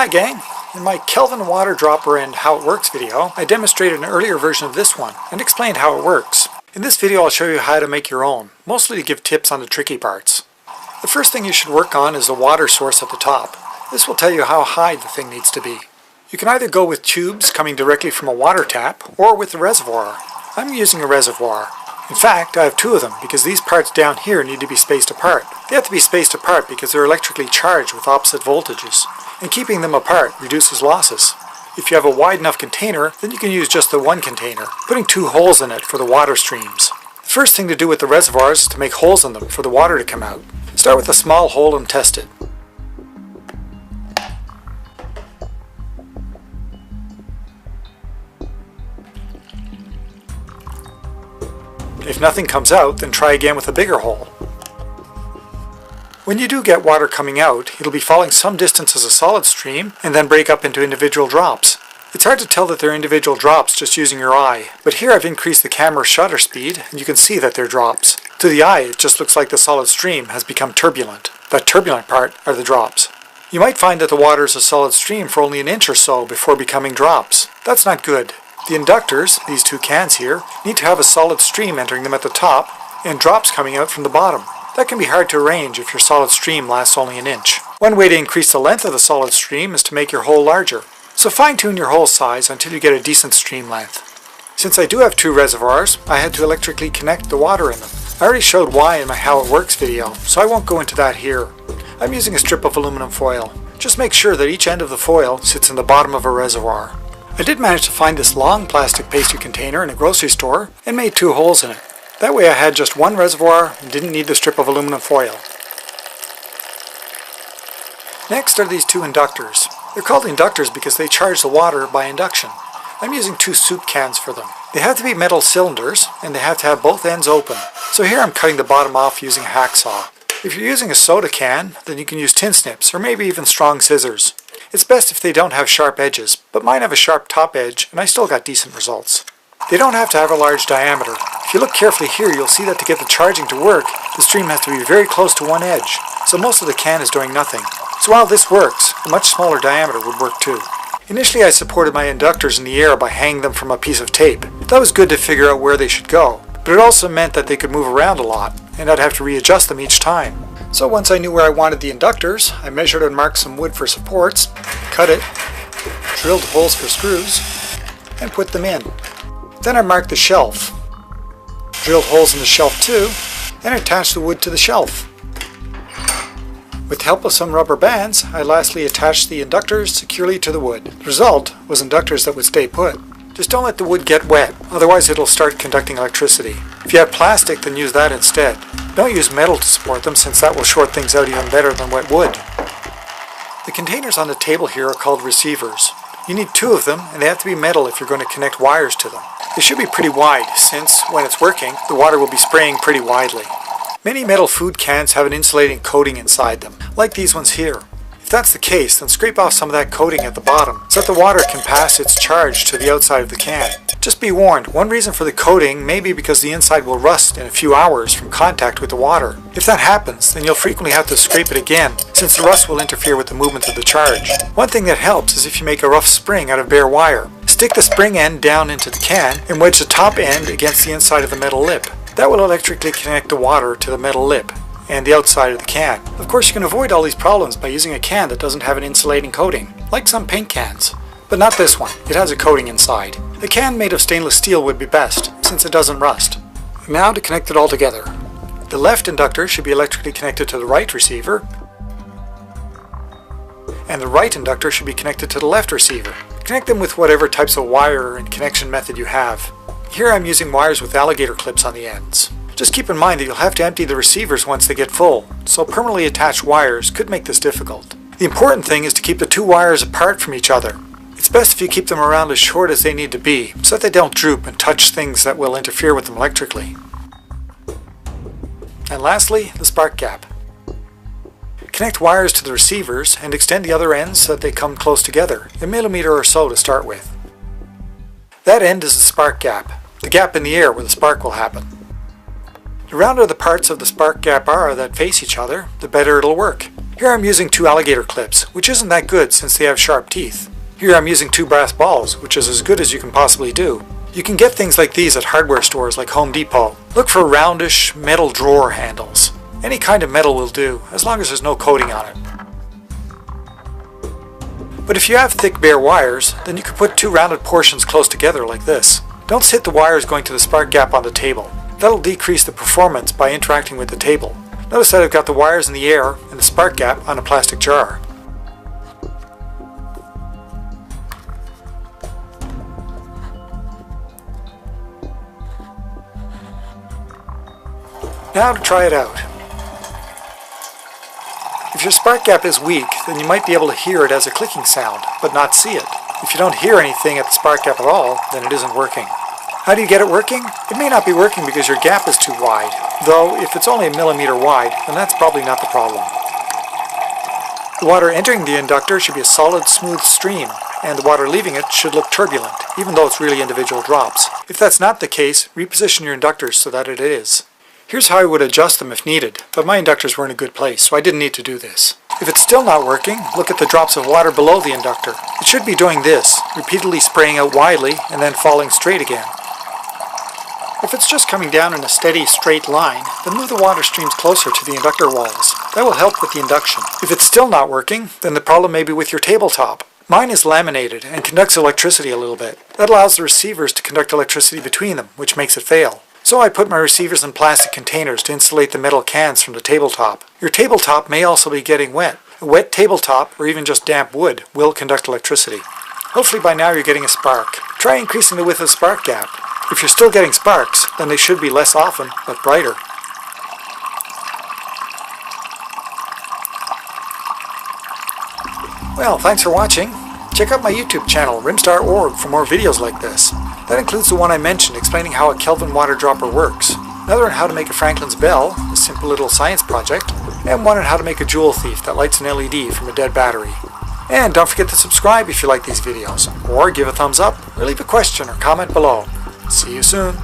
Hi gang! In my Kelvin water dropper and how it works video, I demonstrated an earlier version of this one and explained how it works. In this video I'll show you how to make your own, mostly to give tips on the tricky parts. The first thing you should work on is the water source at the top. This will tell you how high the thing needs to be. You can either go with tubes coming directly from a water tap or with a reservoir. I'm using a reservoir. In fact, I have two of them because these parts down here need to be spaced apart. They have to be spaced apart because they're electrically charged with opposite voltages, and keeping them apart reduces losses. If you have a wide enough container, then you can use just the one container, putting two holes in it for the water streams. The first thing to do with the reservoirs is to make holes in them for the water to come out. Start with a small hole and test it. If nothing comes out, then try again with a bigger hole. When you do get water coming out, it'll be falling some distance as a solid stream and then break up into individual drops. It's hard to tell that they're individual drops just using your eye, but here I've increased the camera shutter speed and you can see that they're drops. To the eye, it just looks like the solid stream has become turbulent. That turbulent part are the drops. You might find that the water is a solid stream for only an inch or so before becoming drops. That's not good. The inductors, these two cans here, need to have a solid stream entering them at the top and drops coming out from the bottom. That can be hard to arrange if your solid stream lasts only an inch. One way to increase the length of the solid stream is to make your hole larger. So fine-tune your hole size until you get a decent stream length. Since I do have two reservoirs, I had to electrically connect the water in them. I already showed why in my How It Works video, so I won't go into that here. I'm using a strip of aluminum foil. Just make sure that each end of the foil sits in the bottom of a reservoir. I did manage to find this long plastic pastry container in a grocery store and made two holes in it. That way I had just one reservoir and didn't need the strip of aluminum foil. Next are these two inductors. They're called inductors because they charge the water by induction. I'm using two soup cans for them. They have to be metal cylinders and they have to have both ends open. So here I'm cutting the bottom off using a hacksaw. If you're using a soda can, then you can use tin snips or maybe even strong scissors. It's best if they don't have sharp edges, but mine have a sharp top edge and I still got decent results. They don't have to have a large diameter. If you look carefully here, you'll see that to get the charging to work, the stream has to be very close to one edge, so most of the can is doing nothing. So while this works, a much smaller diameter would work too. Initially I supported my inductors in the air by hanging them from a piece of tape. That was good to figure out where they should go, but it also meant that they could move around a lot, and I'd have to readjust them each time. So once I knew where I wanted the inductors, I measured and marked some wood for supports, cut it, drilled holes for screws, and put them in. Then I marked the shelf, drilled holes in the shelf too, and attached the wood to the shelf. With the help of some rubber bands, I lastly attached the inductors securely to the wood. The result was inductors that would stay put. Just don't let the wood get wet, otherwise it'll start conducting electricity. If you have plastic, then use that instead. Don't use metal to support them since that will short things out even better than wet wood. The containers on the table here are called receivers. You need two of them and they have to be metal if you're going to connect wires to them. They should be pretty wide since, when it's working, the water will be spraying pretty widely. Many metal food cans have an insulating coating inside them, like these ones here. If that's the case, then scrape off some of that coating at the bottom so that the water can pass its charge to the outside of the can. Just be warned, one reason for the coating may be because the inside will rust in a few hours from contact with the water. If that happens, then you'll frequently have to scrape it again, since the rust will interfere with the movement of the charge. One thing that helps is if you make a rough spring out of bare wire. Stick the spring end down into the can and wedge the top end against the inside of the metal lip. That will electrically connect the water to the metal lip and the outside of the can. Of course, you can avoid all these problems by using a can that doesn't have an insulating coating, like some paint cans. But not this one, it has a coating inside. A can made of stainless steel would be best, since it doesn't rust. Now to connect it all together. The left inductor should be electrically connected to the right receiver, and the right inductor should be connected to the left receiver. Connect them with whatever types of wire and connection method you have. Here I'm using wires with alligator clips on the ends. Just keep in mind that you'll have to empty the receivers once they get full, so permanently attached wires could make this difficult. The important thing is to keep the two wires apart from each other. It's best if you keep them around as short as they need to be, so that they don't droop and touch things that will interfere with them electrically. And lastly, the spark gap. Connect wires to the receivers and extend the other ends so that they come close together, a millimeter or so to start with. That end is the spark gap, the gap in the air where the spark will happen. The rounder the parts of the spark gap are that face each other, the better it'll work. Here I'm using 2 alligator clips, which isn't that good since they have sharp teeth. Here I'm using 2 brass balls, which is as good as you can possibly do. You can get things like these at hardware stores like Home Depot. Look for roundish metal drawer handles. Any kind of metal will do, as long as there's no coating on it. But if you have thick bare wires, then you can put 2 rounded portions close together like this. Don't sit the wires going to the spark gap on the table. That'll decrease the performance by interacting with the table. Notice that I've got the wires in the air and the spark gap on a plastic jar. Now to try it out. If your spark gap is weak, then you might be able to hear it as a clicking sound, but not see it. If you don't hear anything at the spark gap at all, then it isn't working. How do you get it working? It may not be working because your gap is too wide, though if it's only 1 millimeter wide, then that's probably not the problem. The water entering the inductor should be a solid, smooth stream, and the water leaving it should look turbulent, even though it's really individual drops. If that's not the case, reposition your inductors so that it is. Here's how I would adjust them if needed, but my inductors were in a good place, so I didn't need to do this. If it's still not working, look at the drops of water below the inductor. It should be doing this, repeatedly spraying out widely and then falling straight again. If it's just coming down in a steady, straight line, then move the water streams closer to the inductor walls. That will help with the induction. If it's still not working, then the problem may be with your tabletop. Mine is laminated and conducts electricity a little bit. That allows the receivers to conduct electricity between them, which makes it fail. So I put my receivers in plastic containers to insulate the metal cans from the tabletop. Your tabletop may also be getting wet. A wet tabletop, or even just damp wood, will conduct electricity. Hopefully by now you're getting a spark. Try increasing the width of the spark gap. If you're still getting sparks, then they should be less often, but brighter. Well, thanks for watching. Check out my YouTube channel, Rimstar.org, for more videos like this. That includes the one I mentioned explaining how a Kelvin water dropper works, another on how to make a Franklin's bell, a simple little science project, and one on how to make a Joule thief that lights an LED from a dead battery. And don't forget to subscribe if you like these videos, or give a thumbs up, or leave a question or comment below. See you soon.